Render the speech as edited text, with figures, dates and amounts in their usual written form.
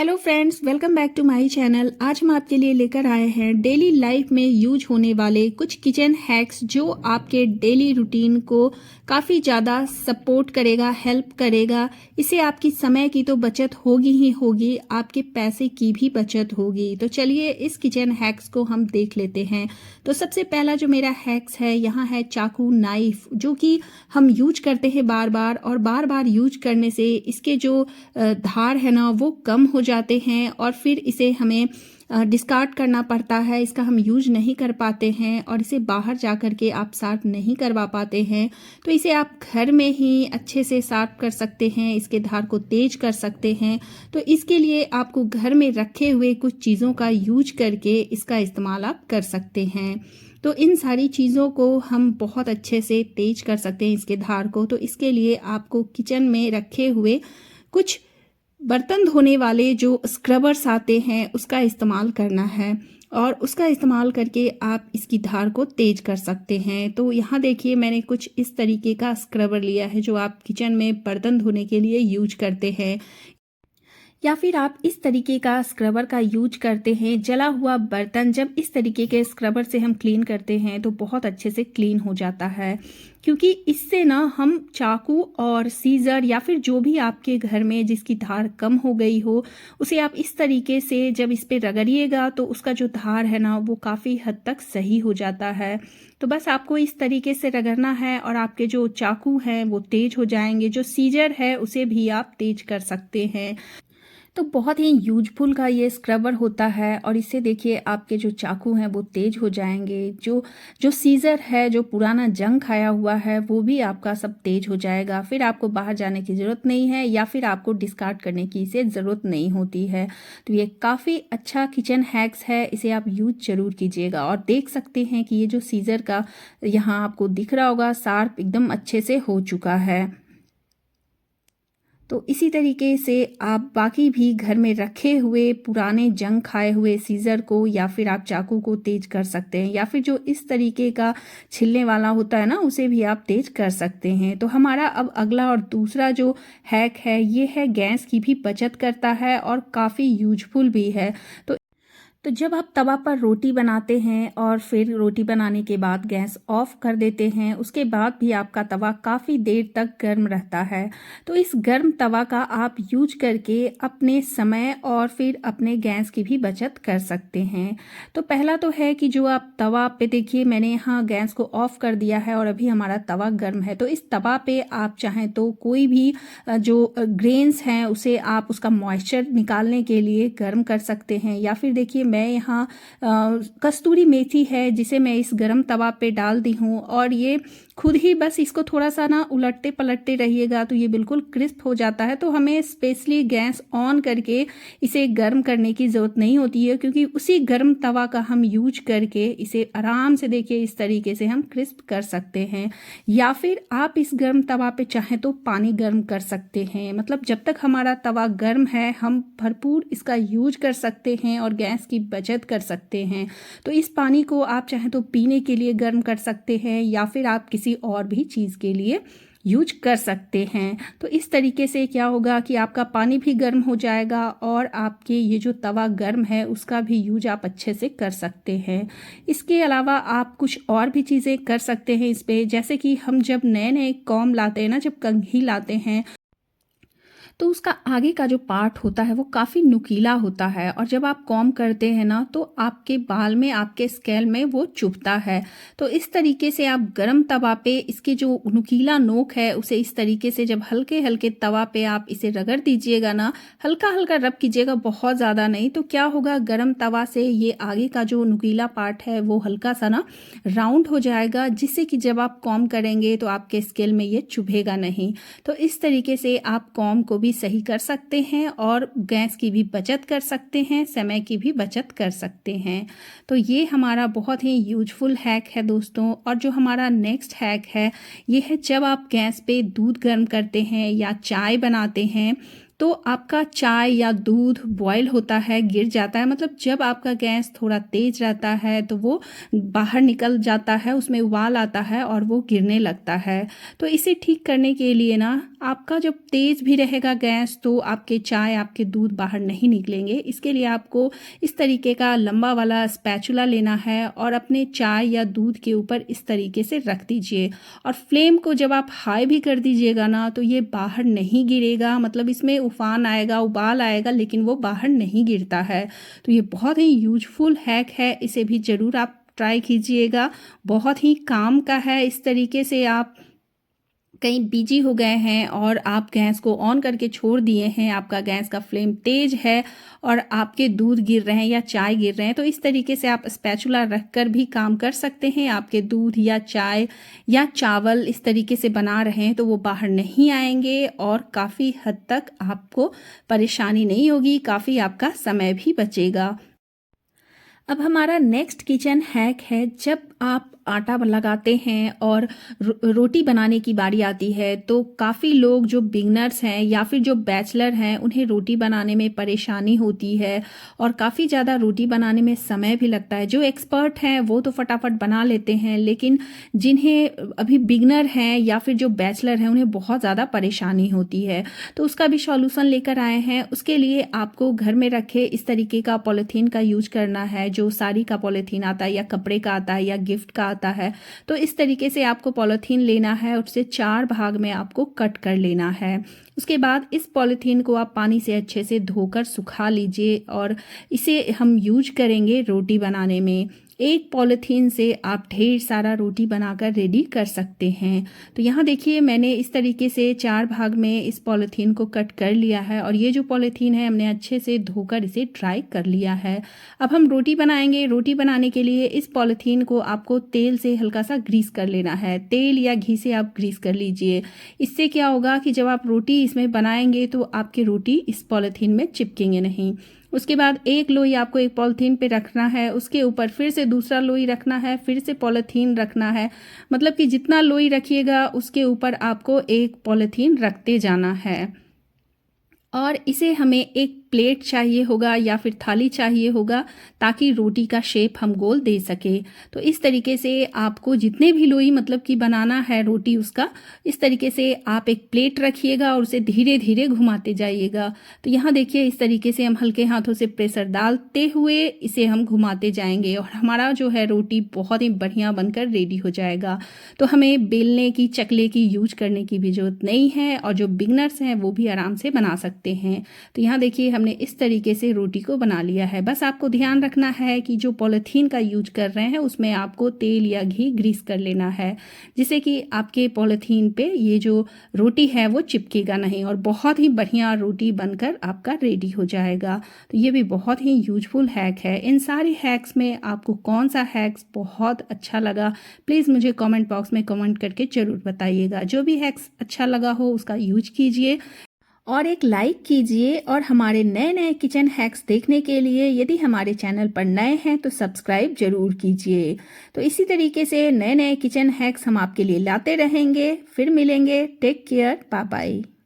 Hello friends, welcome back to my channel. आज हम आपके लिए लेकर आए हैं डेली लाइफ में यूज होने वाले कुछ किचन हैक्स जो आपके डेली रूटीन को काफ़ी ज़्यादा सपोर्ट करेगा, हेल्प करेगा। इससे आपकी समय की तो बचत होगी ही होगी, आपके पैसे की भी बचत होगी। तो चलिए इस किचन हैक्स को हम देख लेते हैं। तो सबसे पहला जो मेरा हैक्स है यहाँ है चाकू नाइफ, जो कि हम यूज करते हैं बार बार, और बार बार यूज करने से इसके जो धार है ना वो कम हो जाते हैं और फिर इसे हमें डिस्कार्ड करना पड़ता है। इसका हम यूज नहीं कर पाते हैं और इसे बाहर जा कर के आप शार्प नहीं करवा पाते हैं। तो इसे आप घर में ही अच्छे से शार्प कर सकते हैं, इसके धार को तेज कर सकते हैं। तो इसके लिए आपको घर में रखे हुए कुछ चीज़ों का यूज करके इसका इस्तेमाल आप कर सकते हैं। तो इन सारी चीज़ों को हम बहुत अच्छे से तेज कर सकते हैं इसके धार को। तो इसके लिए आपको किचन में रखे हुए कुछ बर्तन धोने वाले जो स्क्रबर्स आते हैं उसका इस्तेमाल करना है और उसका इस्तेमाल करके आप इसकी धार को तेज कर सकते हैं। तो यहाँ देखिए मैंने कुछ इस तरीके का स्क्रबर लिया है जो आप किचन में बर्तन धोने के लिए यूज करते हैं, या फिर आप इस तरीके का स्क्रबर का यूज करते हैं। जला हुआ बर्तन जब इस तरीके के स्क्रबर से हम क्लीन करते हैं तो बहुत अच्छे से क्लीन हो जाता है, क्योंकि इससे ना हम चाकू और सीजर या फिर जो भी आपके घर में जिसकी धार कम हो गई हो उसे आप इस तरीके से जब इस पे रगड़िएगा तो उसका जो धार है ना वो काफ़ी हद तक सही हो जाता है। तो बस आपको इस तरीके से रगड़ना है और आपके जो चाकू हैं वो तेज हो जाएंगे। जो सीजर है उसे भी आप तेज कर सकते हैं। तो बहुत ही यूजफुल का ये स्क्रबर होता है और इससे देखिए आपके जो चाकू हैं वो तेज हो जाएंगे। जो जो सीज़र है, जो पुराना जंग खाया हुआ है, वो भी आपका सब तेज हो जाएगा। फिर आपको बाहर जाने की ज़रूरत नहीं है या फिर आपको डिस्कार्ड करने की इसे ज़रूरत नहीं होती है। तो ये काफ़ी अच्छा किचन हैक्स है, इसे आप यूज ज़रूर कीजिएगा। और देख सकते हैं कि ये जो सीज़र का यहाँ आपको दिख रहा होगा शार्प एकदम अच्छे से हो चुका है। तो इसी तरीके से आप बाकी भी घर में रखे हुए पुराने जंग खाए हुए सीज़र को या फिर आप चाकू को तेज कर सकते हैं, या फिर जो इस तरीके का छिलने वाला होता है ना उसे भी आप तेज कर सकते हैं। तो हमारा अब अगला और दूसरा जो हैक है ये है गैस की भी बचत करता है और काफ़ी यूजफुल भी है। तो जब आप तवा पर रोटी बनाते हैं और फिर रोटी बनाने के बाद गैस ऑफ कर देते हैं, उसके बाद भी आपका तवा काफ़ी देर तक गर्म रहता है। तो इस गर्म तवा का आप यूज करके अपने समय और फिर अपने गैस की भी बचत कर सकते हैं। तो पहला तो है कि जो आप तवा पे देखिए मैंने यहाँ गैस को ऑफ कर दिया है और अभी हमारा तवा गर्म है। तो इस तवा पे आप चाहें तो कोई भी जो ग्रेन्स हैं उसे आप उसका मॉइस्चर निकालने के लिए गर्म कर सकते हैं, या फिर देखिए मैं यहाँ कस्तूरी मेथी है जिसे मैं इस गरम तवा पे डाल दी हूँ और ये खुद ही बस इसको थोड़ा सा ना उलटते पलटते रहिएगा तो ये बिल्कुल क्रिस्प हो जाता है। तो हमें स्पेशली गैस ऑन करके इसे गर्म करने की ज़रूरत नहीं होती है, क्योंकि उसी गर्म तवा का हम यूज करके इसे आराम से देखिए इस तरीके से हम क्रिस्प कर सकते हैं। या फिर आप इस गर्म तवा पे चाहें तो पानी गर्म कर सकते हैं। मतलब जब तक हमारा तवा गर्म है हम भरपूर इसका यूज कर सकते हैं और गैस की बचत कर सकते हैं। तो इस पानी को आप चाहें तो पीने के लिए गर्म कर सकते हैं या फिर आप किसी और भी चीज़ के लिए यूज कर सकते हैं। तो इस तरीके से क्या होगा कि आपका पानी भी गर्म हो जाएगा और आपके ये जो तवा गर्म है उसका भी यूज आप अच्छे से कर सकते हैं। इसके अलावा आप कुछ और भी चीज़ें कर सकते हैं इस पे, जैसे कि हम जब नए नए कॉम लाते हैं ना, जब कंघी लाते हैं तो उसका आगे का जो पार्ट होता है वो काफ़ी नुकीला होता है और जब आप कॉम्ब करते हैं ना तो आपके बाल में, आपके स्कैल में वो चुभता है। तो इस तरीके से आप गरम तवा पे इसके जो नुकीला नोक है उसे इस तरीके से जब हल्के हल्के तवा पे आप इसे रगड़ दीजिएगा ना, हल्का हल्का रब कीजिएगा, बहुत ज़्यादा नहीं। तो क्या होगा, गरम तवा से ये आगे का जो नुकीला पार्ट है वो हल्का सा ना राउंड हो जाएगा, जिससे कि जब आप कॉम्ब करेंगे तो आपके स्कैल में ये चुभेगा नहीं। तो इस तरीके से आप कॉम्ब को भी सही कर सकते हैं और गैस की भी बचत कर सकते हैं, समय की भी बचत कर सकते हैं। तो ये हमारा बहुत ही यूजफुल हैक है दोस्तों। और जो हमारा नेक्स्ट हैक है ये है, जब आप गैस पे दूध गर्म करते हैं या चाय बनाते हैं तो आपका चाय या दूध बॉयल होता है, गिर जाता है, मतलब जब आपका गैस थोड़ा तेज़ रहता है तो वो बाहर निकल जाता है, उसमें उबाल आता है और वो गिरने लगता है। तो इसे ठीक करने के लिए ना आपका जब तेज़ भी रहेगा गैस तो आपके चाय, आपके दूध बाहर नहीं निकलेंगे। इसके लिए आपको इस तरीके का लंबा वाला स्पैचुला लेना है और अपने चाय या दूध के ऊपर इस तरीके से रख दीजिए। और फ्लेम को जब आप हाई भी कर दीजिएगा ना तो ये बाहर नहीं गिरेगा, मतलब इसमें उफान आएगा, उबाल आएगा, लेकिन वो बाहर नहीं गिरता है। तो ये बहुत ही यूजफुल हैक है, इसे भी ज़रूर आप ट्राई कीजिएगा। बहुत ही काम का है। इस तरीके से आप कहीं बिजी हो गए हैं और आप गैस को ऑन करके छोड़ दिए हैं, आपका गैस का फ्लेम तेज है और आपके दूध गिर रहे हैं या चाय गिर रहे हैं, तो इस तरीके से आप स्पैचुला रख कर भी काम कर सकते हैं। आपके दूध या चाय या चावल इस तरीके से बना रहे हैं तो वो बाहर नहीं आएंगे और काफ़ी हद तक आपको परेशानी नहीं होगी, काफ़ी आपका समय भी बचेगा। अब हमारा नेक्स्ट किचन हैक है, जब आप आटा लगाते हैं और रोटी बनाने की बारी आती है तो काफ़ी लोग जो बिगनर्स हैं या फिर जो बैचलर हैं उन्हें रोटी बनाने में परेशानी होती है और काफ़ी ज़्यादा रोटी बनाने में समय भी लगता है। जो एक्सपर्ट हैं वो तो फटाफट बना लेते हैं, लेकिन जिन्हें अभी बिगनर हैं या फिर जो बैचलर हैं उन्हें बहुत ज़्यादा परेशानी होती है। तो उसका भी सॉल्यूशन लेकर आए हैं। उसके लिए आपको घर में रखे इस तरीके का पॉलीथीन का यूज करना है, जो साड़ी का पॉलीथीन आता है या कपड़े का आता है या गिफ्ट का आता है। तो इस तरीके से आपको पॉलीथीन लेना है, उससे 4 भाग में आपको कट कर लेना है। उसके बाद इस पॉलीथीन को आप पानी से अच्छे से धोकर सुखा लीजिए और इसे हम यूज करेंगे रोटी बनाने में। एक पॉलीथीन से आप ढेर सारा रोटी बनाकर रेडी कर सकते हैं। तो यहाँ देखिए मैंने इस तरीके से 4 भाग में इस पॉलीथीन को कट कर लिया है और ये जो पॉलीथीन है हमने अच्छे से धोकर इसे ड्राई कर लिया है। अब हम रोटी बनाएंगे। रोटी बनाने के लिए इस पॉलीथीन को आपको तेल से हल्का सा ग्रीस कर लेना है। तेल या घी से आप ग्रीस कर लीजिए। इससे क्या होगा कि जब आप रोटी इसमें बनाएंगे तो आपकी रोटी इस पॉलीथीन में चिपकेंगे नहीं। उसके बाद एक लोई आपको एक पॉलीथीन पे रखना है, उसके ऊपर फिर से दूसरा लोई रखना है, फिर से पॉलीथीन रखना है, मतलब कि जितना लोई रखिएगा उसके ऊपर आपको एक पॉलीथीन रखते जाना है। और इसे हमें एक प्लेट चाहिए होगा या फिर थाली चाहिए होगा ताकि रोटी का शेप हम गोल दे सके। तो इस तरीके से आपको जितने भी लोई मतलब कि बनाना है रोटी उसका, इस तरीके से आप एक प्लेट रखिएगा और उसे धीरे धीरे घुमाते जाइएगा। तो यहाँ देखिए इस तरीके से हम हल्के हाथों से प्रेशर डालते हुए इसे हम घुमाते जाएंगे और हमारा जो है रोटी बहुत ही बढ़िया बनकर रेडी हो जाएगा। तो हमें बेलने की, चकले की यूज करने की भी जरूरत नहीं है और जो बिगनर्स हैं वो भी आराम से बना सकते हैं। तो यहाँ देखिए हमने इस तरीके से रोटी को बना लिया है। बस आपको ध्यान रखना है कि जो पॉलीथीन का यूज कर रहे हैं उसमें आपको तेल या घी ग्रीस कर लेना है, जिससे कि आपके पॉलीथीन पे ये जो रोटी है वो चिपकेगा नहीं और बहुत ही बढ़िया रोटी बनकर आपका रेडी हो जाएगा। तो ये भी बहुत ही यूजफुल हैक है। इन सारे हैक्स में आपको कौन सा हैक्स बहुत अच्छा लगा प्लीज़ मुझे कमेंट बॉक्स में कमेंट करके ज़रूर बताइएगा। जो भी हैक्स अच्छा लगा हो उसका यूज कीजिए और एक लाइक कीजिए। और हमारे नए नए किचन हैक्स देखने के लिए यदि हमारे चैनल पर नए हैं तो सब्सक्राइब जरूर कीजिए। तो इसी तरीके से नए नए किचन हैक्स हम आपके लिए लाते रहेंगे। फिर मिलेंगे। Take care. Bye bye.